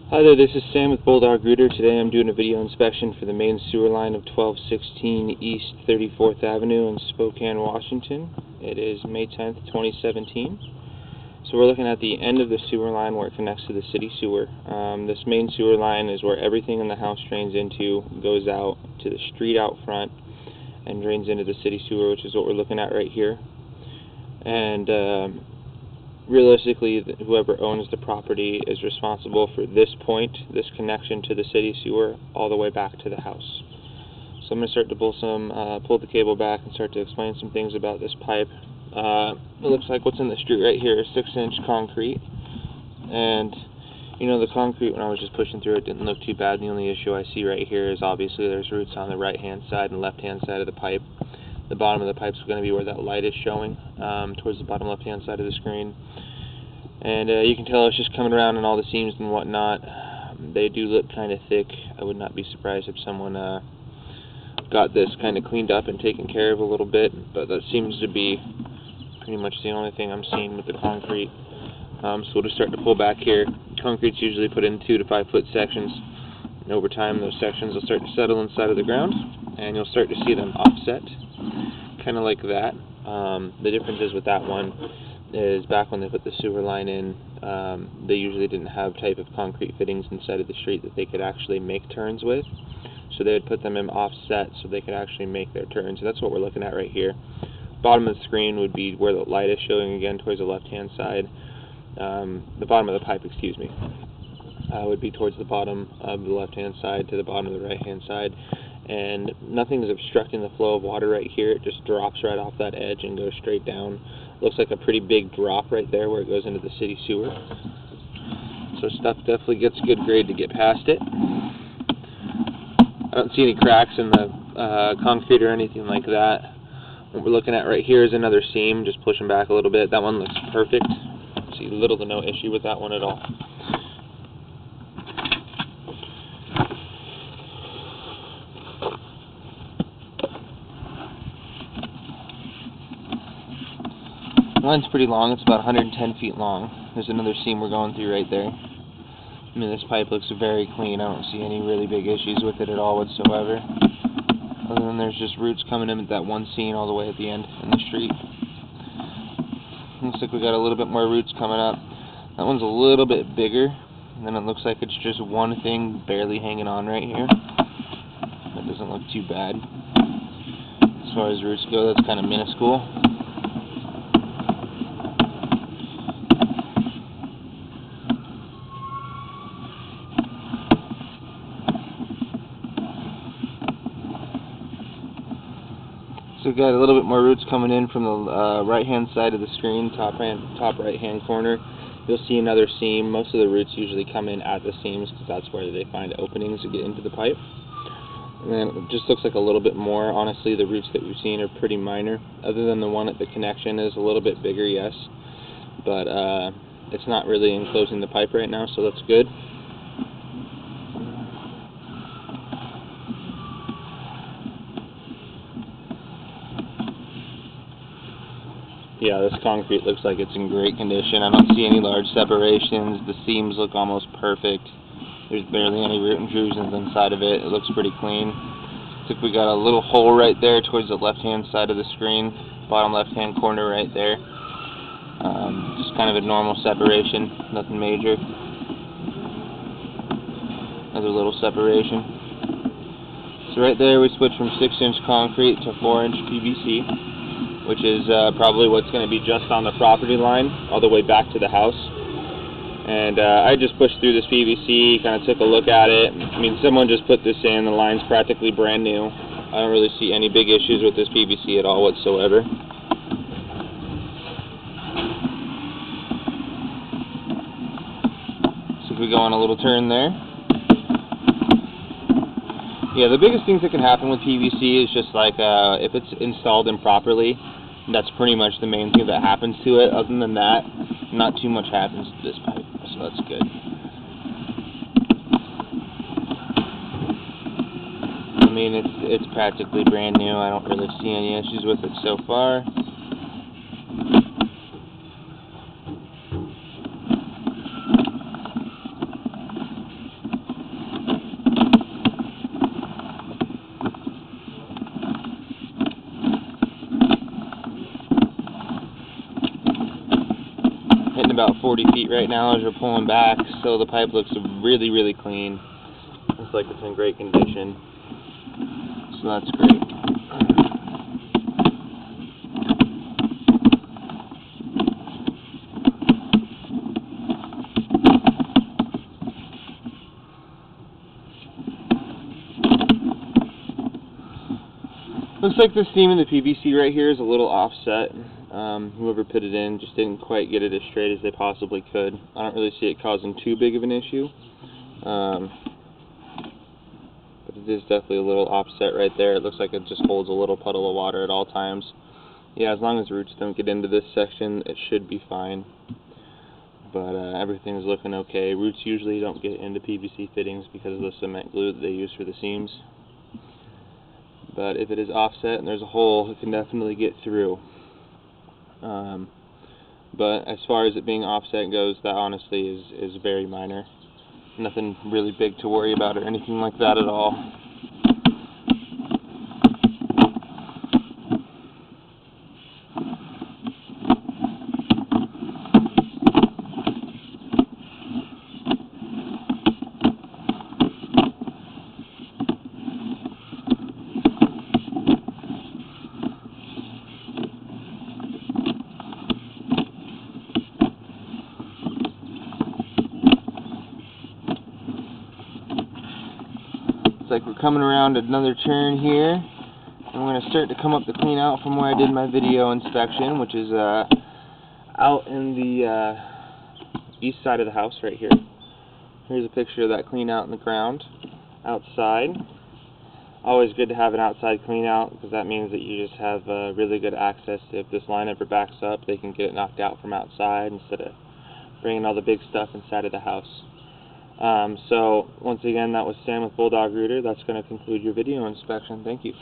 Hi there, this is Sam with Bulldog Rooter. Today I'm doing a video inspection for the main sewer line of 1216 East 34th Avenue in Spokane, Washington. It is May 10th, 2017. So we're looking at the end of the sewer line where it connects to the city sewer. This main sewer line is where everything in the house drains into, goes out to the street out front, and drains into the city sewer, which is what we're looking at right here. And realistically, whoever owns the property is responsible for this point, this connection to the city sewer, all the way back to the house. So I'm going to start to pull the cable back and start to explain some things about this pipe. It looks like what's in the street right here is 6-inch concrete, and you know, the concrete, when I was just pushing through it, didn't look too bad. The only issue I see right here is obviously there's roots on the right hand side and left hand side of the pipe. The bottom of the pipe is going to be where that light is showing, towards the bottom left hand side of the screen. And you can tell it's just coming around in all the seams and whatnot. They do look kind of thick. I would not be surprised if someone got this kind of cleaned up and taken care of a little bit, but that seems to be pretty much the only thing I'm seeing with the concrete. So we'll just start to pull back here. Concrete's usually put in 2 to 5 foot sections, and over time those sections will start to settle inside of the ground, and you'll start to see them offset, kind of like that. The difference is with that one is back when they put the sewer line in, they usually didn't have type of concrete fittings inside of the street that they could actually make turns with, so they would put them in offset so they could actually make their turns. So that's what we're looking at right here. Bottom of the screen would be where the light is showing again towards the left hand side. The bottom of the pipe, excuse me, would be towards the bottom of the left hand side to the bottom of the right hand side, and nothing is obstructing the flow of water right here. It just drops right off that edge and goes straight down. Looks like a pretty big drop right there where it goes into the city sewer. So stuff definitely gets good grade to get past it. I don't see any cracks in the concrete or anything like that. What we're looking at right here is another seam, just pushing back a little bit. That one looks perfect. See little to no issue with that one at all. The line's pretty long. It's about 110 feet long. There's another seam we're going through right there. I mean, this pipe looks very clean. I don't see any really big issues with it at all whatsoever. Other than there's just roots coming in at that one seam all the way at the end in the street. Looks like we got a little bit more roots coming up. That one's a little bit bigger, and then it looks like it's just one thing barely hanging on right here. That doesn't look too bad. As far as roots go, that's kind of minuscule. So we've got a little bit more roots coming in from the right-hand side of the screen, top right-hand corner. You'll see another seam. Most of the roots usually come in at the seams because that's where they find openings to get into the pipe. And then it just looks like a little bit more. Honestly, the roots that we've seen are pretty minor. Other than the one at the connection is a little bit bigger, yes. But it's not really enclosing the pipe right now, so that's good. Yeah, this concrete looks like it's in great condition. I don't see any large separations. The seams look almost perfect. There's barely any root intrusions inside of it. It looks pretty clean. Looks like we got a little hole right there towards the left-hand side of the screen, bottom left-hand corner right there. Just kind of a normal separation, nothing major. Another little separation. So right there we switched from 6-inch concrete to 4-inch PVC. Which is probably what's going to be just on the property line, all the way back to the house. And I just pushed through this PVC, kind of took a look at it. I mean, someone just put this in, the line's practically brand new. I don't really see any big issues with this PVC at all whatsoever. So if we go on a little turn there. Yeah, the biggest things that can happen with PVC is just like if it's installed improperly, that's pretty much the main thing that happens to it. Other than that, not too much happens to this pipe, so that's good. I mean, it's practically brand new. I don't really see any issues with it so far. about 40 feet right now as we're pulling back, so the pipe looks really, really clean. Looks like it's in great condition, so that's great. Looks like the seam in the PVC right here is a little offset. Whoever put it in just didn't quite get it as straight as they possibly could. I don't really see it causing too big of an issue. But it is definitely a little offset right there. It looks like it just holds a little puddle of water at all times. Yeah, as long as roots don't get into this section, it should be fine. But everything's looking okay. Roots usually don't get into PVC fittings because of the cement glue that they use for the seams. But if it is offset and there's a hole, it can definitely get through. But as far as it being offset goes, that honestly is very minor. Nothing really big to worry about or anything like that at all. Looks like we're coming around another turn here. I'm going to start to come up the clean out from where I did my video inspection, which is out in the east side of the house right here. Here's a picture of that clean out in the ground outside. Always good to have an outside clean out because that means that you just have really good access to, if this line ever backs up, they can get it knocked out from outside instead of bringing all the big stuff inside of the house. So once again, that was Sam with Bulldog Rooter. That's going to conclude your video inspection. Thank you.